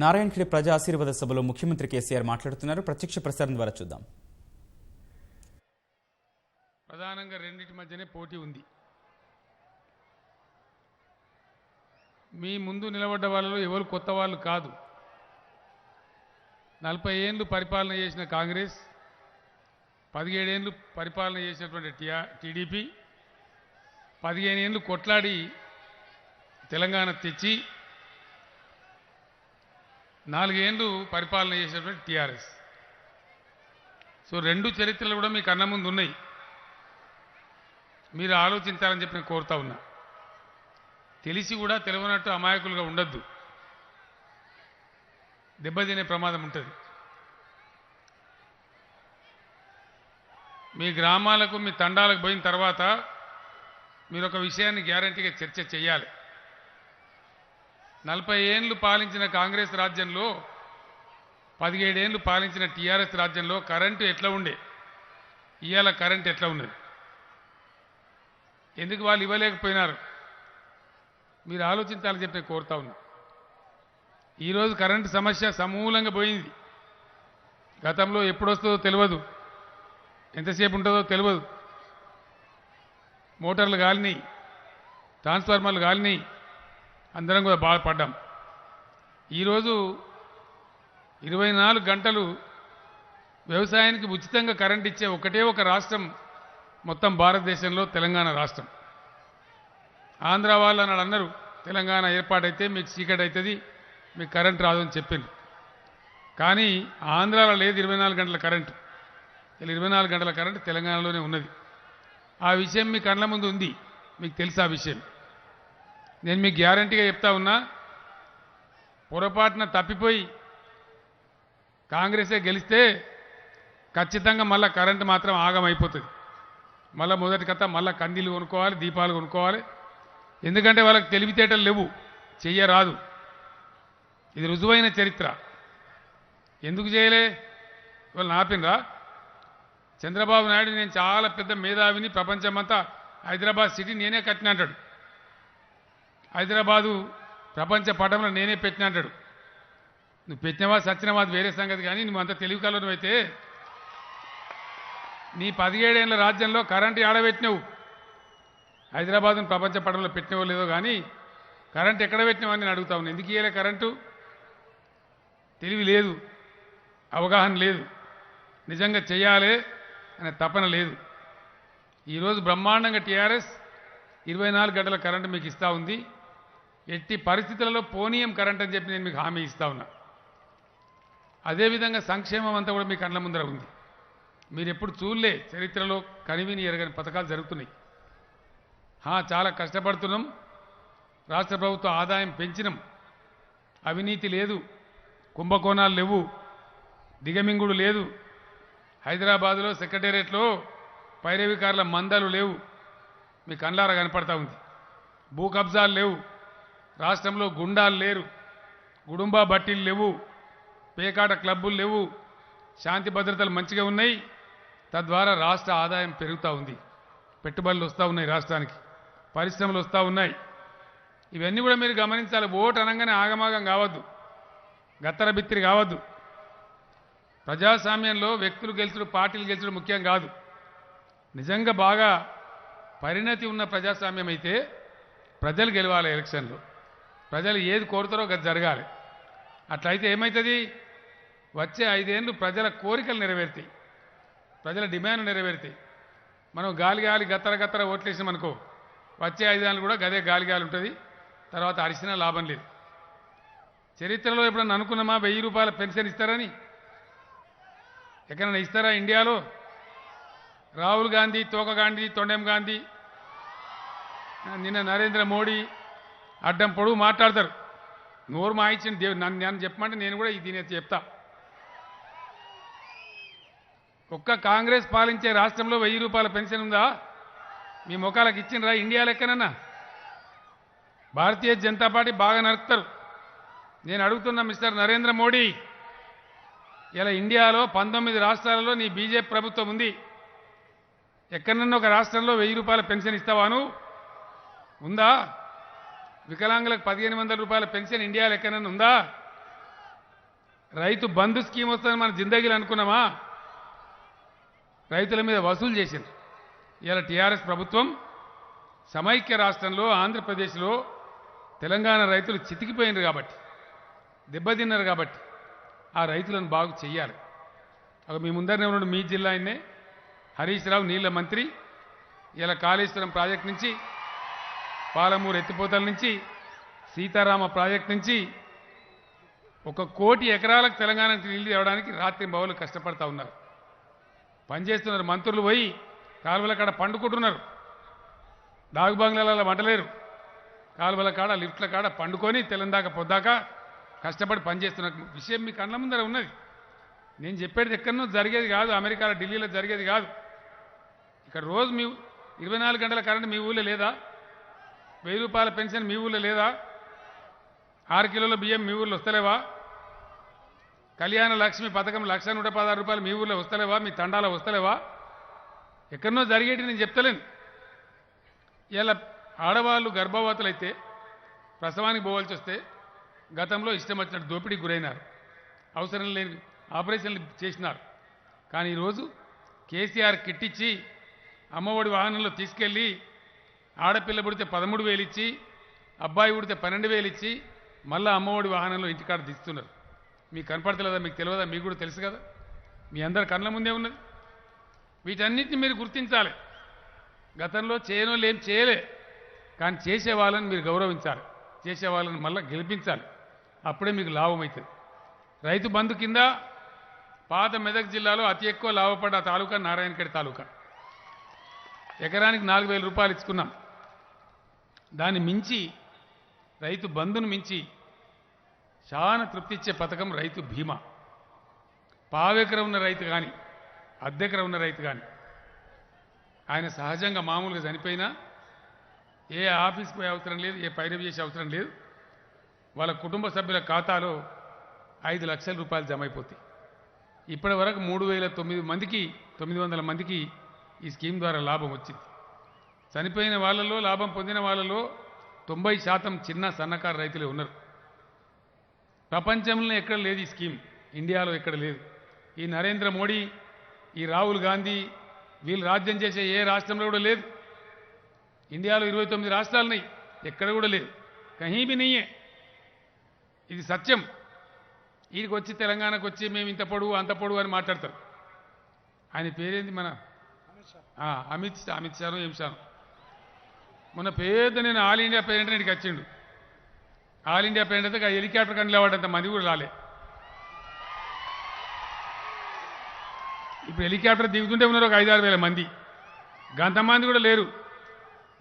నారాయణఖేడ్ ప్రజా ఆశీర్వాద సభలో ముఖ్యమంత్రి కేసీఆర్ మాట్లాడుతున్నారు. ప్రత్యక్ష ప్రసారం ద్వారా చూద్దాం. ప్రధానంగా రెండింటి మధ్యనే పోటీ ఉంది. మీ ముందు నిలబడ్డ వాళ్ళలో ఎవరు కొత్త వాళ్ళు కాదు. 40 ఏళ్ళు పరిపాలన చేసిన కాంగ్రెస్, 17 ఏళ్ళు పరిపాలన చేసినటువంటి టీడీపీ, 15 ఏళ్ళు కొట్లాడి తెలంగాణ తెచ్చి 4 ఏళ్ళు పరిపాలన చేసినటువంటి టీఆర్ఎస్. సో రెండు చరిత్రలు కూడా మీ కన్న ముందు ఉన్నాయి. మీరు ఆలోచించాలని చెప్పి నేను కోరుతా ఉన్నా. తెలిసి కూడా తెలియనట్టు అమాయకులుగా ఉండొద్దు. దెబ్బతినే ప్రమాదం ఉంటుంది. మీ గ్రామాలకు మీ తండాలకు పోయిన తర్వాత మీరు ఒక విషయాన్ని గ్యారంటీగా చర్చ చేయాలి. 40 ఏళ్ళు పాలించిన కాంగ్రెస్ రాజ్యంలో 17 ఏళ్ళు పాలించిన టీఆర్ఎస్ రాజ్యంలో కరెంటు ఎట్లా ఉండే, ఇవాళ కరెంటు ఎట్లా ఉన్నది, ఎందుకు వాళ్ళు ఇవ్వలేకపోయినారు మీరు ఆలోచించాలని చెప్పి నేను కోరుతా ఉన్నా. ఈరోజు కరెంటు సమస్య సమూలంగా పోయింది. గతంలో ఎప్పుడొస్తుందో తెలియదు, ఎంతసేపు ఉంటుందో తెలియదు. మోటార్లు గాలిని, ట్రాన్స్ఫార్మర్లు గాలిని, అందరం కూడా బాధపడ్డాం. ఈరోజు 24 గంటలు వ్యవసాయానికి ఉచితంగా కరెంట్ ఇచ్చే ఒకటే ఒక రాష్ట్రం మొత్తం భారతదేశంలో తెలంగాణ రాష్ట్రం. ఆంధ్ర వాళ్ళు అన్నాడు అన్నారు, తెలంగాణ ఏర్పాటైతే మీకు చీకటి అవుతుంది, మీకు కరెంట్ రాదని చెప్పింది. కానీ ఆంధ్రాలో లేదు 24 గంటల కరెంటు. 24 గంటల కరెంటు తెలంగాణలోనే ఉన్నది. ఆ విషయం మీ కళ్ళ ముందు ఉంది, మీకు తెలుసు ఆ విషయం. నేను మీకు గ్యారంటీగా చెప్తా ఉన్నా, పొరపాటున తప్పిపోయి కాంగ్రెసే గెలిస్తే ఖచ్చితంగా మళ్ళీ కరెంటు మాత్రం ఆగమైపోతుంది. మళ్ళీ మొదటి కథ మళ్ళీ కందీలు కొనుక్కోవాలి, దీపాలు కొనుక్కోవాలి. ఎందుకంటే వాళ్ళకి తెలివితేటలు లేవు, చెయ్యరాదు. ఇది రుజువైన చరిత్ర. ఎందుకు చేయలే? వాళ్ళు నాపినరా? చంద్రబాబు నాయుడు నేను చాలా పెద్ద మేధావిని, ప్రపంచమంతా హైదరాబాద్ సిటీ నేనే కట్టిన అంటాడు. హైదరాబాదు ప్రపంచ పటంలో నేనే పెట్టిన అంటాడు. నువ్వు పెట్టినవా సచ్చినవా అది వేరే సంగతి. కానీ నువ్వు అంత తెలివి కలవడం అయితే నీ 17 ఏళ్ల రాజ్యంలో కరెంటు ఆడబెట్టినవు. హైదరాబాద్ను ప్రపంచ పటంలో పెట్టినవో లేదో కానీ కరెంటు ఎక్కడ పెట్టినావు అని నేను అడుగుతా ఉన్నాను. ఎందుకు ఇయ్యలే కరెంటు? తెలివి లేదు, అవగాహన లేదు, నిజంగా చేయాలి అనే తపన లేదు. ఈరోజు బ్రహ్మాండంగా టీఆర్ఎస్ 24 గంటల కరెంటు మీకు ఇస్తూ ఉంది. ఎట్టి పరిస్థితులలో పోనీయం కరెంట్ అని చెప్పి నేను మీకు హామీ ఇస్తా ఉన్నా. అదేవిధంగా సంక్షేమం అంతా కూడా మీ కళ్ళ ముందర ఉంది. మీరు ఎప్పుడు చూడలే, చరిత్రలో కనివిని ఎరగని పథకాలు జరుగుతున్నాయి. చాలా కష్టపడుతున్నాం. రాష్ట్ర ప్రభుత్వ ఆదాయం పెంచినాం. అవినీతి లేదు, కుంభకోణాలు లేవు, దిగమింగుడు లేదు. హైదరాబాదులో సెక్రటేరియట్లో పైరవికారుల మందలు లేవు, మీ కళ్ళారా కనపడతా ఉంది. భూ కబ్జాలు లేవు, రాష్ట్రంలో గుండాలు లేరు, గుడుంబా బట్టీలు లేవు, పేకాట క్లబ్బులు లేవు, శాంతి భద్రతలు మంచిగా ఉన్నాయి. తద్వారా రాష్ట్ర ఆదాయం పెరుగుతూ ఉంది, పెట్టుబడులు వస్తూ ఉన్నాయి, రాష్ట్రానికి పరిశ్రమలు వస్తూ ఉన్నాయి. ఇవన్నీ కూడా మీరు గమనించాలి. ఓటు అనగానే ఆగమాగం కావద్దు, గత్తర బిత్తిరి కావద్దు. ప్రజాస్వామ్యంలో వ్యక్తులు గెలుచుడు, పార్టీలు గెలుచుడు ముఖ్యం కాదు. నిజంగా బాగా పరిణతి ఉన్న ప్రజాస్వామ్యం అయితే ప్రజలు గెలవాలి. ఎలక్షన్లో ప్రజలు ఏది కోరుతారో అది జరగాలి. అట్లయితే ఏమవుతుంది? వచ్చే 5 ఏళ్ళు ప్రజల కోరికలు నెరవేరుతాయి, ప్రజల డిమాండ్ నెరవేరుతాయి. మనం గాలి గత్తర గత్తర ఓట్లేసాం అనుకో, వచ్చే 5 ఏళ్ళు కూడా గదే గాలి ఉంటుంది. తర్వాత అరిసినా లాభం లేదు. చరిత్రలో ఎప్పుడన్నా అనుకున్నామా 1000 రూపాయల పెన్షన్ ఇస్తారని? ఎక్కడైనా ఇస్తారా ఇండియాలో? రాహుల్ గాంధీ, తోక గాంధీ, తొండెం గాంధీ, నిన్న నరేంద్ర మోడీ అడ్డం పొడుగు మాట్లాడతారు. నోరు మాయించిన నన్ను చెప్పమంటే నేను కూడా దీని చెప్తా. ఒక్క కాంగ్రెస్ పాలించే రాష్ట్రంలో 1000 రూపాయల పెన్షన్ ఉందా? మీ ముఖాలకు ఇచ్చిండ్రా ఇండియా లెక్కనన్నా? భారతీయ జనతా పార్టీ బాగా నడుపుతారు. నేను అడుగుతున్నా మిస్టర్ నరేంద్ర మోడీ, ఇలా ఇండియాలో 19 రాష్ట్రాలలో నీ బీజేపీ ప్రభుత్వం ఉంది. ఎక్కడన్నా ఒక రాష్ట్రంలో 1000 రూపాయల పెన్షన్ ఇస్తావాను? ఉందా? వికలాంగులకు 1500 రూపాయల పెన్షన్ ఇండియాలో ఎక్కడన్నా ఉందా? రైతు బంధు స్కీమ్ వస్తుందని మన జిందగీలు అనుకున్నామా? రైతుల మీద వసూలు చేసింది. ఇలా టీఆర్ఎస్ ప్రభుత్వం సమైక్య రాష్ట్రంలో ఆంధ్రప్రదేశ్లో తెలంగాణ రైతులు చితికిపోయినారు కాబట్టి, దెబ్బతిన్నారు కాబట్టి ఆ రైతులను బాగు చెయ్యాలి. మీ ముందరనే ఉన్నాడు మీ జిల్లా ఆయన్నే హరీష్ రావు, నీళ్ల మంత్రి. ఇలా కాళేశ్వరం ప్రాజెక్ట్ నుంచి, పాలమూరు ఎత్తిపోతల నుంచి, సీతారామ ప్రాజెక్ట్ నుంచి 1 కోటి ఎకరాలకు తెలంగాణకు నీళ్లు తేవడానికి రాత్రి బౌలు కష్టపడతా ఉన్నారు. పనిచేస్తున్నారు. మంత్రులు పోయి కాలువల కాడ పండుకుంటున్నారు. డాగు బంగ్లాలలో వంటలేరు. కాలువల కాడ, లిఫ్ట్ల కాడ పండుకొని తెల్లందాకా పొద్దాకా కష్టపడి పనిచేస్తున్న విషయం మీ కళ్ళ ముందర ఉన్నది. నేను చెప్పేది ఎక్కడనో జరిగేది కాదు, అమెరికాలో ఢిల్లీలో జరిగేది కాదు. ఇక్కడ రోజు మీ 24 గంటల కరెంట్ మీ ఊళ్ళో లేదా? 1000 రూపాయల పెన్షన్ మీ ఊళ్ళో లేదా? 6 కిలోల బియ్యం మీ ఊళ్ళో వస్తలేవా? కళ్యాణ లక్ష్మి పథకం 1,116 రూపాయలు మీ ఊళ్ళో వస్తలేవా? మీ తండాలో వస్తలేవా? ఎక్కడనో జరిగేటి నేను చెప్తలేను. ఇలా ఆడవాళ్ళు గర్భవతులైతే ప్రసవానికి పోవాల్సి వస్తే గతంలో ఇష్టం వచ్చినట్టు దోపిడీకి గురైనారు. అవసరం లేని ఆపరేషన్లు చేసినారు. కానీ ఈరోజు కేసీఆర్ కిట్టిచ్చి అమ్మఒడి వాహనంలో తీసుకెళ్ళి ఆడపిల్ల పుడితే 13,000 ఇచ్చి, అబ్బాయి పుడితే 12,000 ఇచ్చి మళ్ళీ అమ్మఒడి వాహనంలో ఇంటికాడ దిస్తున్నారు. మీకు కనపడతలేదా? మీకు తెలియదా? మీకు కూడా తెలుసు కదా. మీ అందరి కళ్ళ ముందే ఉన్నది. వీటన్నిటిని మీరు గుర్తించాలి. గతంలో చేయనోళ్ళు ఏం చేయలే, కానీ చేసే వాళ్ళని మీరు గౌరవించాలి. చేసే వాళ్ళని మళ్ళీ గెలిపించాలి. అప్పుడే మీకు లాభం అవుతుంది. రైతు బంధు కింద పాత మెదక్ జిల్లాలో అతి ఎక్కువ లాభపడ్డ తాలూకా నారాయణఖేడ్ తాలూకా. ఎకరానికి 4,000 రూపాయలు ఇచ్చుకున్నాం. దాన్ని మించి, రైతు బంధును మించి చాలా తృప్తి ఇచ్చే పథకం రైతు బీమా. పావెకరం ఉన్న రైతు కానీ, అద్దెకరం ఉన్న రైతు కానీ, ఆయన సహజంగా మామూలుగా చనిపోయినా ఏ ఆఫీస్ పోయే అవసరం లేదు, ఏ పైరవి చేసే అవసరం లేదు. వాళ్ళ కుటుంబ సభ్యుల ఖాతాలో 5 లక్షల రూపాయలు జమ అయిపోతాయి. ఇప్పటి వరకు 3,900 మందికి ఈ స్కీమ్ ద్వారా లాభం వచ్చింది. చనిపోయిన వాళ్ళలో, లాభం పొందిన వాళ్ళలో 90% చిన్న సన్నకారు రైతులే ఉన్నారు. ప్రపంచంలో ఎక్కడ లేదు ఈ స్కీమ్, ఇండియాలో ఎక్కడ లేదు. ఈ నరేంద్ర మోడీ, ఈ రాహుల్ గాంధీ వీళ్ళు రాజ్యం చేసే ఏ రాష్ట్రంలో కూడా లేదు. ఇండియాలో 29 రాష్ట్రాలున్నాయి, ఎక్కడ కూడా లేదు. కహీబీ నెయ్యే. ఇది సత్యం. వీడికి వచ్చి తెలంగాణకు వచ్చి మేము ఇంత పొడుగు అంత పొడుగు అని మాట్లాడతారు. ఆయన పేరేంది? మన అమిత్ షాను ఏం షాను. మొన్న పేద నేను ఆల్ ఇండియా పేరెంట్ ఇంటికి వచ్చిండు. ఆల్ ఇండియా పేరెంట్ అయితే హెలికాప్టర్ కానీ లేవాడంత మంది కూడా రాలే. ఇప్పుడు హెలికాప్టర్ దిగుతుంటే ఉన్నారు ఒక 5-6 వేల మంది. గంతమంది కూడా లేరు.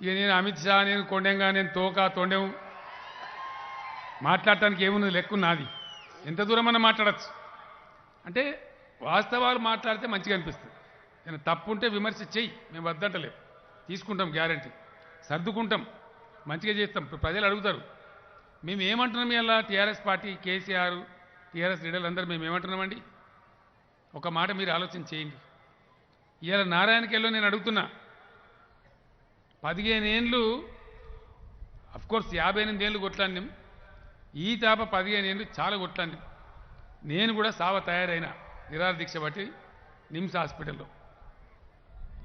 ఇక నేను అమిత్ షా, నేను కొండెంగా, నేను తొండెం మాట్లాడటానికి ఏమున్నది? లెక్కున్నది. ఎంత దూరం అన్నా మాట్లాడచ్చు. అంటే వాస్తవాలు మాట్లాడితే మంచిగా అనిపిస్తుంది. నేను తప్పు ఉంటే విమర్శ చెయ్యి, మేము వద్దంటలేదు, తీసుకుంటాం, గ్యారంటీ సర్దుకుంటాం, మంచిగా చేస్తాం. ప్రజలు అడుగుతారు మేము ఏమంటున్నాం. ఇలా టీఆర్ఎస్ పార్టీ, కేసీఆర్, టీఆర్ఎస్ లీడర్లు అందరూ మేము ఏమంటున్నామండి? ఒక మాట మీరు ఆలోచన చేయండి. ఇవాళ నారాయణఖేడ్లో నేను అడుగుతున్నా, 15 ఏళ్ళు, అఫ్కోర్స్ 58 ఏళ్ళు కొట్లాడినాం. ఈ తాప 15 ఏళ్ళు చాలా కొట్లాడినాం. నేను కూడా సావ తయారైన నిరాహార దీక్ష బట్టి నిమ్స్ హాస్పిటల్లో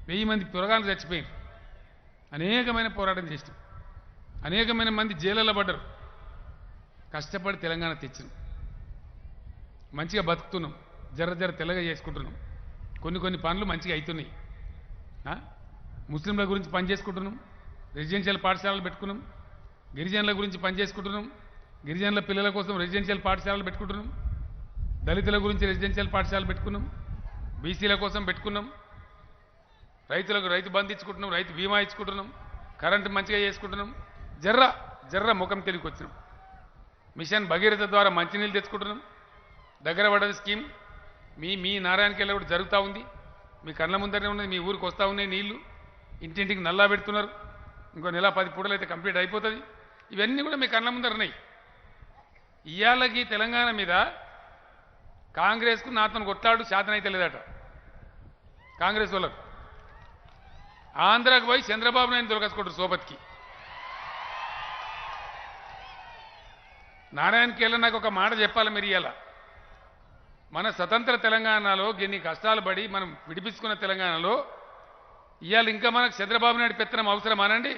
1000 మంది పిల్లగాళ్ళు చచ్చిపోయారు. అనేకమైన పోరాటం చేసినాం. అనేకమైన మంది జైళ్ళలో పడ్డారు. కష్టపడి తెలంగాణ తెచ్చినాం. మంచిగా బతుకుతున్నాం. జర తెల్లగా చేసుకుంటున్నాం. కొన్ని పనులు మంచిగా అవుతున్నాయి. ముస్లింల గురించి పని చేసుకుంటున్నాం. రెసిడెన్షియల్ పాఠశాలలు పెట్టుకున్నాం. గిరిజనుల గురించి పని చేసుకుంటున్నాం. గిరిజనుల పిల్లల కోసం రెసిడెన్షియల్ పాఠశాలలు పెట్టుకుంటున్నాం. దళితుల గురించి రెసిడెన్షియల్ పాఠశాలలు పెట్టుకున్నాం. బీసీల కోసం పెట్టుకున్నాం. రైతులకు రైతు బంధు ఇచ్చుకుంటున్నాం. రైతు బీమా ఇచ్చుకుంటున్నాం. కరెంటు మంచిగా చేసుకుంటున్నాం. జర్ర ముఖం తెలివికి వచ్చినాం. మిషన్ భగీరథ ద్వారా మంచినీళ్ళు తెచ్చుకుంటున్నాం. దగ్గర పడ్డది స్కీమ్. మీ నారాయణఖేడ్లో కూడా జరుగుతూ ఉంది. మీ కళ్ళ ముందరనే ఉన్నది. మీ ఊరికి వస్తూ ఉన్నాయి నీళ్లు. ఇంటింటికి నల్లా పెడుతున్నారు. ఇంకో నెల 10 పూటలు అయితే కంప్లీట్ అయిపోతుంది. ఇవన్నీ కూడా మీ కళ్ళ ముందర ఉన్నాయి. ఇవాళకి తెలంగాణ మీద కాంగ్రెస్కు నాతో కొట్లాడు శాతనైతే లేదట. కాంగ్రెస్ వాళ్ళకు ఆంధ్రాకు పోయి చంద్రబాబు నాయుడు దొరకసుకుంటారు సోబత్కి. నారాయణఖేడ్లో నాకు ఒక మాట చెప్పాలి మీరు. ఇవాళ మన స్వతంత్ర తెలంగాణలో ఎన్ని కష్టాలు పడి మనం విడిపించుకున్న తెలంగాణలో ఇవాళ ఇంకా మనకు చంద్రబాబు నాయుడు పెత్తనం అవసరమానండి?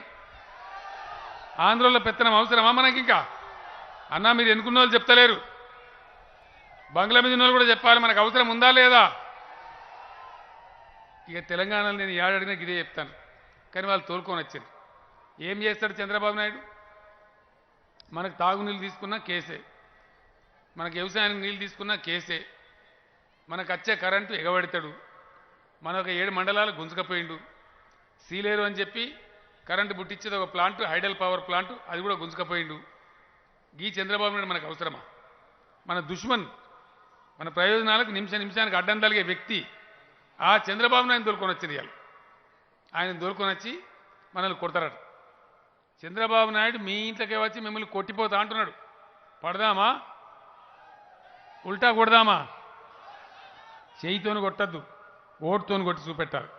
ఆంధ్రలో పెత్తనం అవసరమా మనకి? ఇంకా అన్నా మీరు ఎన్నుకున్న వాళ్ళు చెప్తలేరు, బంగ్లా మీద ఉన్న వాళ్ళు కూడా చెప్పాలి, మనకు అవసరం ఉందా లేదా? ఇక తెలంగాణలో నేను ఏడాడినా ఇదే చెప్తాను, కానీ వాళ్ళు తోలుకొని వచ్చారు. ఏం చేస్తాడు చంద్రబాబు నాయుడు? మనకు తాగునీళ్ళు తీసుకున్నా కేసే, మనకు వ్యవసాయానికి నీళ్ళు తీసుకున్నా కేసే, మనకు వచ్చే కరెంటు ఎగబెడతాడు, మనకు 7 మండలాలు గుంజుకపోయిండు, సీలేరు అని చెప్పి కరెంటు బుట్టించేది ఒక ప్లాంట్, హైడల్ పవర్ ప్లాంట్, అది కూడా గుంజుకపోయిండు. ఈ చంద్రబాబు నాయుడు మనకు అవసరమా? మన దుష్మన్, మన ప్రయోజనాలకు నిమిషానికి అడ్డం తలిగే వ్యక్తి ఆ చంద్రబాబు నాయుడు దొరుకొని వచ్చింది. ఇవాళ ఆయన దొరుకొని వచ్చి మనల్ని కొడతారట. చంద్రబాబు నాయుడు మీ ఇంట్లోకే వచ్చి మిమ్మల్ని కొట్టిపోతా అంటున్నాడు. పడదామా? ఉల్టా కొడదామా? చేయితోని కొట్టద్దు, ఓటుతోని కొట్టి చూపెట్టాలి.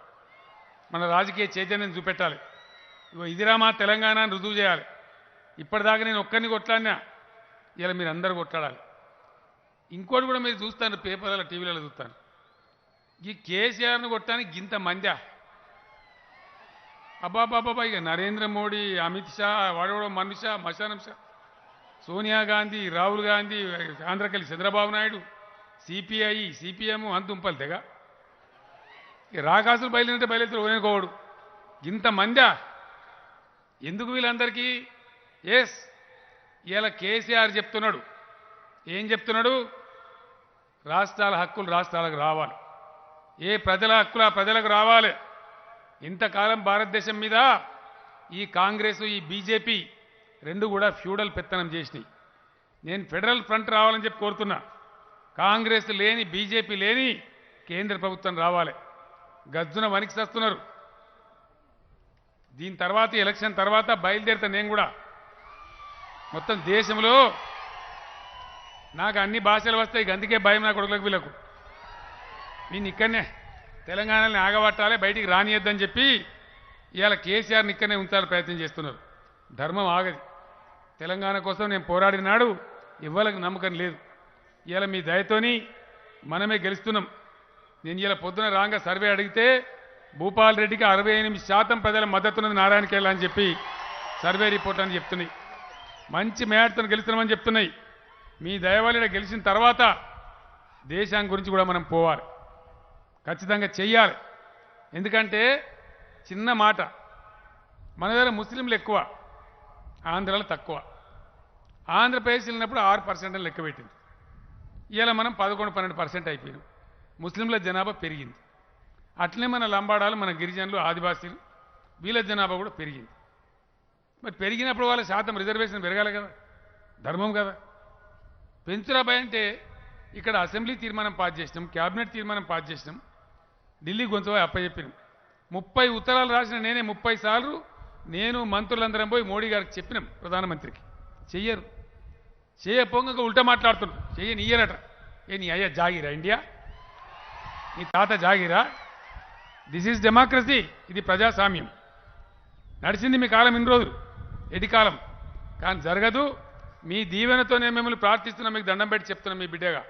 మన రాజకీయ చైతన్యం చూపెట్టాలి. ఇగో ఇదిరా మా తెలంగాణ అని రుజువు చేయాలి. ఇప్పటిదాకా నేను ఒక్కరిని కొట్లాడినా, ఇలా మీరు అందరూ కొట్లాడాలి. ఇంకోటి కూడా మీరు చూస్తాను, పేపర్లలో టీవీలలో చూస్తాను, ఈ కేసీఆర్ను కొట్టడానికి ఇంత మందా? అబ్బాబాబా, ఇక నరేంద్ర మోడీ, అమిత్ షా, వాడవడ మనుష మశానం షా, సోనియా గాంధీ, రాహుల్ గాంధీ, ఆంధ్రకెళ్ళి చంద్రబాబు నాయుడు, సిపిఐ, సిపిఎం అంతుంపలు తెగ రాకాసులు బయలుదేరితే బయలుదేరు ఓనుకోవడు. ఇంతమందా? ఎందుకు వీళ్ళందరికీ? ఎస్, ఇలా కేసీఆర్ చెప్తున్నాడు. ఏం చెప్తున్నాడు? రాష్ట్రాల హక్కులు రాష్ట్రాలకు రావాలి, ఏ ప్రజల హక్కులు ఆ ప్రజలకు రావాలి. ఇంతకాలం భారతదేశం మీద ఈ కాంగ్రెస్, ఈ బీజేపీ రెండు కూడా ఫ్యూడల్ పెత్తనం చేసినాయి. నేను ఫెడరల్ ఫ్రంట్ రావాలని చెప్పి కోరుతున్నా. కాంగ్రెస్ లేని, బీజేపీ లేని కేంద్ర ప్రభుత్వం రావాలి. గజ్జున వణికి చేస్తున్నారు. దీని తర్వాత ఎలక్షన్ తర్వాత బయలుదేరితే నేను కూడా మొత్తం దేశంలో నాకు అన్ని భాషలు వస్తాయి, అందుకే భయం నా కొడుకులకు వీళ్ళకు. నేను ఇక్కడనే తెలంగాణని ఆగబట్టాలి, బయటికి రానియద్దని చెప్పి ఇవాళ కేసీఆర్ని ఇక్కడనే ఉంచాలని ప్రయత్నం చేస్తున్నారు. ధర్మం ఆగది. తెలంగాణ కోసం నేను పోరాడిన నాడు ఇవ్వాలకు నమ్మకం లేదు. ఇవాళ మీ దయతోని మనమే గెలుస్తున్నాం. నేను ఇలా పొద్దున రాంగ సర్వే అడిగితే భూపాల్ రెడ్డికి 68% ప్రజల మద్దతున్నది నారాయణకేళ్ళ అని చెప్పి సర్వే రిపోర్ట్ అని చెప్తున్నాయి. మంచి మేడతో గెలుస్తున్నామని చెప్తున్నాయి. మీ దయవల్ల గెలిచిన తర్వాత దేశాన్ని గురించి కూడా మనం పోవాలి, ఖచ్చితంగా చెయ్యాలి. ఎందుకంటే చిన్న మాట, మన దగ్గర ముస్లింలు ఎక్కువ, ఆంధ్రాలో తక్కువ. ఆంధ్రప్రదేశ్ వెళ్ళినప్పుడు 6% అని లెక్క పెట్టింది. ఇవాళ మనం 11-12% అయిపోయినాం. ముస్లింల జనాభా పెరిగింది. అట్లనే మన లంబాడాలు, మన గిరిజనులు, ఆదివాసీలు, వీళ్ళ జనాభా కూడా పెరిగింది. మరి పెరిగినప్పుడు వాళ్ళ శాతం రిజర్వేషన్ పెరగాలి కదా, ధర్మం కదా. పెంచురాబాయ్ అంటే ఇక్కడ అసెంబ్లీ తీర్మానం పాస్ చేసినాం, క్యాబినెట్ తీర్మానం పాస్ చేసినాం, ఢిల్లీ గొంతువై అప్పచెప్పినాం. 30 ఉత్తరాలు రాసిన నేనే 30 సార్లు నేను మంత్రులందరం పోయి మోడీ గారికి చెప్పినాం, ప్రధానమంత్రికి. చెయ్యరు. చేయపోగా ఉల్టా మాట్లాడుతున్నాడు. చెయ్యనియ్యరట. నీ అయ్యా జాగిరా ఇండియా? నీ తాత జాగిరా? This is democracy. ఇది ప్రజాస్వామ్యం. నడిచింది మీ కాలం ఇన్ని రోజులు, ఎడి కాలం, కానీ జరగదు. మీ దీవెనతో నేను మిమ్మల్ని ప్రార్థిస్తున్నా, మీకు దండం పెట్టి చెప్తున్నా మీ బిడ్డగా.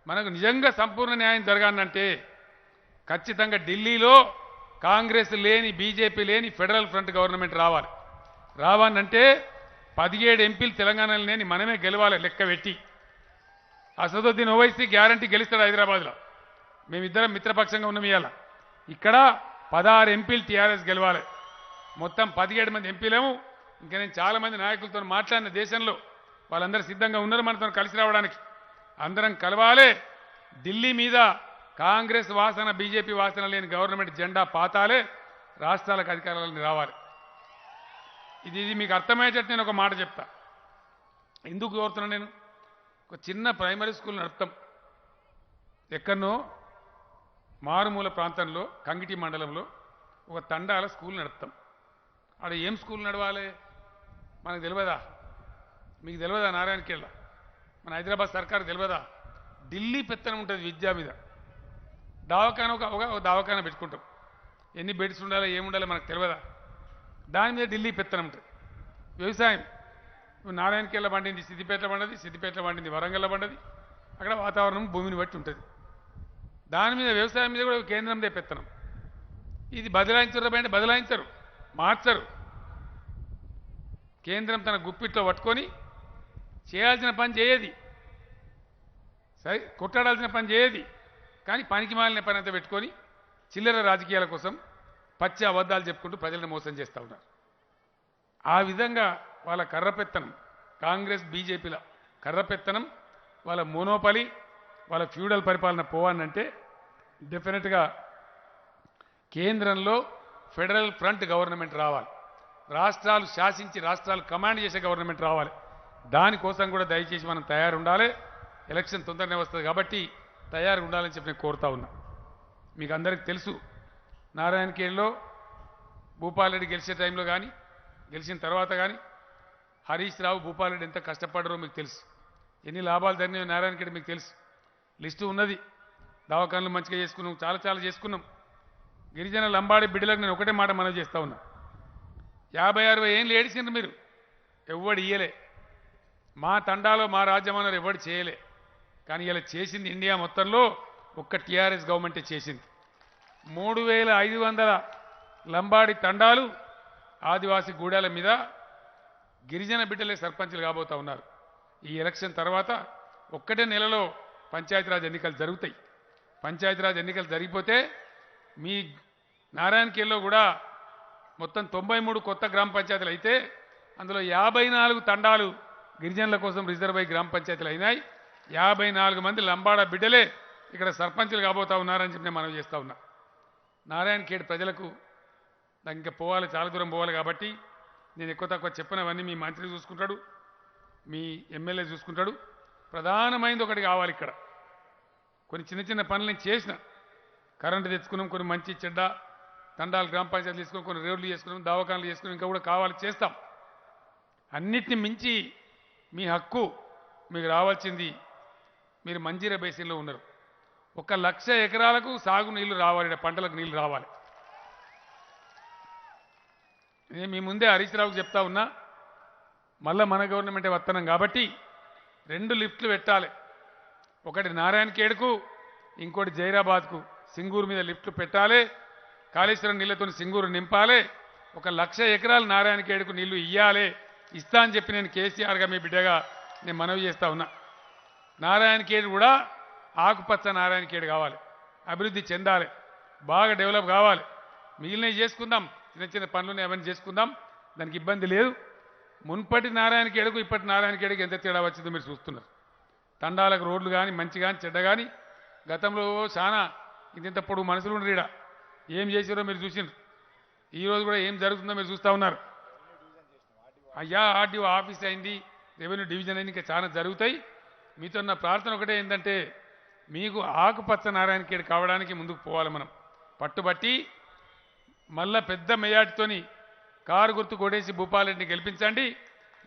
మనకు నిజంగా సంపూర్ణ న్యాయం జరగాలంటే ఖచ్చితంగా ఢిల్లీలో కాంగ్రెస్ లేని, బీజేపీ లేని ఫెడరల్ ఫ్రంట్ గవర్నమెంట్ రావాలి. రావాలంటే 17 ఎంపీలు తెలంగాణలో లేని మనమే గెలవాలి లెక్క పెట్టి. అసదుద్దీన్ ఓవైసీ గ్యారంటీ గెలుస్తాడు హైదరాబాద్లో. మేమిద్దరం మిత్రపక్షంగా ఉన్నాం. ఇవాళ ఇక్కడ 16 ఎంపీలు టీఆర్ఎస్ గెలవాలి. మొత్తం 17 మంది ఎంపీలేము. ఇంకా నేను చాలామంది నాయకులతో మాట్లాడిన దేశంలో, వాళ్ళందరూ సిద్ధంగా ఉన్నారు మనతో కలిసి రావడానికి. అందరం కలవాలి. ఢిల్లీ మీద కాంగ్రెస్ వాసన, బీజేపీ వాసన లేని గవర్నమెంట్ జెండా పాతాలే, రాష్ట్రాలకు అధికారాలను రావాలి. ఇది మీకు అర్థమయ్యేటట్టు నేను ఒక మాట చెప్తా. ఎందుకు కోరుతున్నా? నేను ఒక చిన్న ప్రైమరీ స్కూల్ నడుపుతాం ఎక్కడనో మారుమూల ప్రాంతంలో, కంగిటి మండలంలో ఒక తండాల స్కూల్ నడుపుతాం. ఆడ ఏం స్కూల్ నడవాలి మనకు తెలియదా? మీకు తెలియదా? నారాయణకేళ్ళ మన హైదరాబాద్ సర్కార్ తెలియదా? ఢిల్లీ పెత్తనం ఉంటుంది విద్యా మీద. దవాఖాన ఒక దవాఖాన పెట్టుకుంటాం. ఎన్ని బెడ్స్ ఉండాలో ఏముండాలో మనకు తెలియదా? దాని మీద ఢిల్లీ పెత్తనం ఉంటుంది. వ్యవసాయం నారాయణకేళ్ళ పండింది సిద్దిపేటలో పండది, సిద్దిపేటలో పండింది వరంగల్లో పండది, అక్కడ వాతావరణం భూమిని బట్టి ఉంటుంది. దాని మీద వ్యవసాయం మీద కూడా కేంద్రందే పెత్తనం. ఇది బదలాయించరు అంటే బదలాయించరు, మార్చరు. కేంద్రం తన గుప్పిట్లో పట్టుకొని చేయాల్సిన పని చేయది, సరే కొట్టాడాల్సిన పని చేయది. కానీ పనికి మాలిన పని అంతా పెట్టుకొని చిల్లర రాజకీయాల కోసం పచ్చి అబద్ధాలు చెప్పుకుంటూ ప్రజలను మోసం చేస్తూ ఉన్నారు. ఆ విధంగా వాళ్ళ కర్రపెత్తనం, కాంగ్రెస్ బీజేపీల కర్రపెత్తనం, వాళ్ళ మోనోపలి, వాళ్ళ ఫ్యూడల్ పరిపాలన పోవాలంటే డెఫినెట్గా కేంద్రంలో ఫెడరల్ ఫ్రంట్ గవర్నమెంట్ రావాలి. రాష్ట్రాలు శాసించి రాష్ట్రాలు కమాండ్ చేసే గవర్నమెంట్ రావాలి. దానికోసం కూడా దయచేసి మనం తయారు ఉండాలి. ఎలక్షన్ తొందరనే వస్తుంది కాబట్టి తయారు ఉండాలని చెప్పి నేను కోరుతా ఉన్నా. మీకు అందరికీ తెలుసు, నారాయణఖేడ్లో భూపాలరెడ్డి గెలిచే టైంలో కానీ గెలిచిన తర్వాత కానీ హరీష్ రావు భూపాలరెడ్డి ఎంత కష్టపడ్డారో మీకు తెలుసు. ఎన్ని లాభాలు జరిగినాయో నారాయణఖేడ్ మీకు తెలుసు. లిస్టు ఉన్నది. దవాఖానలు మంచిగా చేసుకున్నాం, చాలా చాలా చేసుకున్నాం. గిరిజన లంబాడి బిడ్డలకు నేను ఒకటే మాట మనవి చేస్తూ ఉన్నా. 50-60 ఏళ్ళు ఏడిసిండ్రు మీరు, ఎవ్వడు ఇయ్యలే. మా తండాలో మా రాజ్యమన్నారు ఎవడు చేయలే. కానీ ఇలా చేసింది ఇండియా మొత్తంలో ఒక్క టీఆర్ఎస్ గవర్నమెంటే చేసింది. 3500 లంబాడి తండాలు ఆదివాసీ గూడాల మీద గిరిజన బిడ్డలే సర్పంచులు కాబోతా ఉన్నారు. ఈ ఎలక్షన్ తర్వాత ఒక్కటే నెలలో పంచాయతీరాజ్ ఎన్నికలు జరుగుతాయి. పంచాయతీరాజ్ ఎన్నికలు జరిగిపోతే మీ నారాయణఖేడ్లో కూడా మొత్తం 93 కొత్త గ్రామ పంచాయతీలు అయితే అందులో 54 తండాలు గిరిజనుల కోసం రిజర్వ్ అయ్యి గ్రామ పంచాయతీలు అయినాయి. 54 మంది లంబాడ బిడ్డలే ఇక్కడ సర్పంచులు కాబోతా ఉన్నారని చెప్పి నేను మనవి చేస్తూ ఉన్నా. నారాయణఖేడ్ ప్రజలకు నాకు ఇంకా పోవాలి, చాలా దూరం పోవాలి కాబట్టి నేను ఎక్కువ తక్కువ చెప్పినవన్నీ మీ మంత్రి చూసుకుంటాడు, మీ ఎమ్మెల్యే చూసుకుంటాడు. ప్రధానమైనది ఒకటి కావాలి. ఇక్కడ కొన్ని చిన్న చిన్న పనులు నేను చేసిన. కరెంటు తెచ్చుకున్నాం, కొన్ని మంచి చెడ్డ తండాలు గ్రామ పంచాయతీలు తీసుకున్నాం, కొన్ని రోడ్లు చేసుకున్నాం, దవాఖానలు చేసుకున్నాం, ఇంకా కూడా కావాలి చేస్తాం. అన్నిటిని మించి మీ హక్కు మీకు రావాల్సింది. మీరు మంజీరా బేసిన్లో ఉన్నారు. 1,00,000 ఎకరాలకు సాగు నీళ్లు రావాలి, పంటలకు నీళ్లు రావాలి. నేను మీ ముందే హరీష్ రావుకు చెప్తా ఉన్నా, మళ్ళీ మన గవర్నమెంటే వస్తున్నాం కాబట్టి 2 లిఫ్ట్లు పెట్టాలి. ఒకటి నారాయణఖేడ్కు, ఇంకోటి జైరాబాద్కు. సింగూరు మీద లిఫ్ట్లు పెట్టాలి. కాళేశ్వరం నీళ్లతో సింగూరు నింపాలి. 1,00,000 ఎకరాలు నారాయణఖేడ్కు నీళ్లు ఇయ్యాలి. ఇస్తా అని చెప్పి నేను కేసీఆర్గా మీ బిడ్డగా నేను మనవి చేస్తా ఉన్నా. నారాయణఖేడ్ కూడా ఆకుపచ్చ నారాయణఖేడ్ కావాలి, అభివృద్ధి చెందాలి, బాగా డెవలప్ కావాలి. మిగిలినవి చేసుకుందాం, చిన్న చిన్న పనులు అవన్నీ చేసుకుందాం, దానికి ఇబ్బంది లేదు. మున్పటి నారాయణఖేడ్కు ఇప్పటి నారాయణఖేడ్కి ఎంత తేడా వచ్చిందో మీరు చూస్తున్నారు. తండాలకు రోడ్లు కానీ మంచి కానీ చెడ్డ కానీ గతంలో చాలా ఇంత పొడుగు మనుషులు ఉండరు. ఈడ ఏం చేసారో మీరు చూసిండ్రు. ఈరోజు కూడా ఏం జరుగుతుందో మీరు చూస్తూ ఉన్నారు. అయ్యా ఆర్డీఓ ఆఫీస్ అయింది, రెవెన్యూ డివిజన్ అయింది, ఇంకా చాలా జరుగుతాయి. మీతో నా ప్రార్థన ఒకటే ఏంటంటే మీకు ఆకుపచ్చ నారాయణఖేడ్ కావడానికి ముందుకు పోవాలి. మనం పట్టుబట్టి మళ్ళా పెద్ద మెజార్టీతోని కారు గుర్తు కొట్టేసి భూపాలరెడ్డిని గెలిపించండి.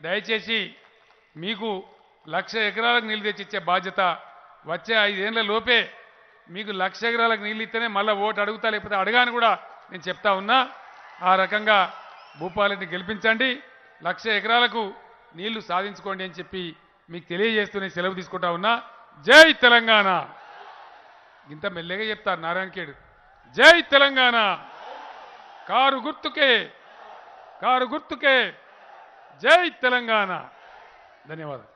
దయచేసి మీకు 1,00,000 ఎకరాలకు నీళ్లు తెచ్చిచ్చే బాధ్యత వచ్చే 5 ఏళ్ల లోపే మీకు 1,00,000 ఎకరాలకు నీళ్ళు ఇస్తేనే మళ్ళీ ఓటు అడుగుతా, లేకపోతే అడగాని కూడా నేను చెప్తా ఉన్నా. ఆ రకంగా భూపాలరెడ్డిని గెలిపించండి, 1,00,000 ఎకరాలకు నీళ్లు సాధించుకోండి అని చెప్పి మీకు తెలియజేస్తూనే సెలవు తీసుకుంటా ఉన్నా. జై తెలంగాణ. ఇంత మెల్లగా చెప్తారు నారాయణఖేడ్. జై తెలంగాణ. కారు గుర్తుకే, కారు గుర్తుకే. జై తెలంగాణ. ధన్యవాదాలు.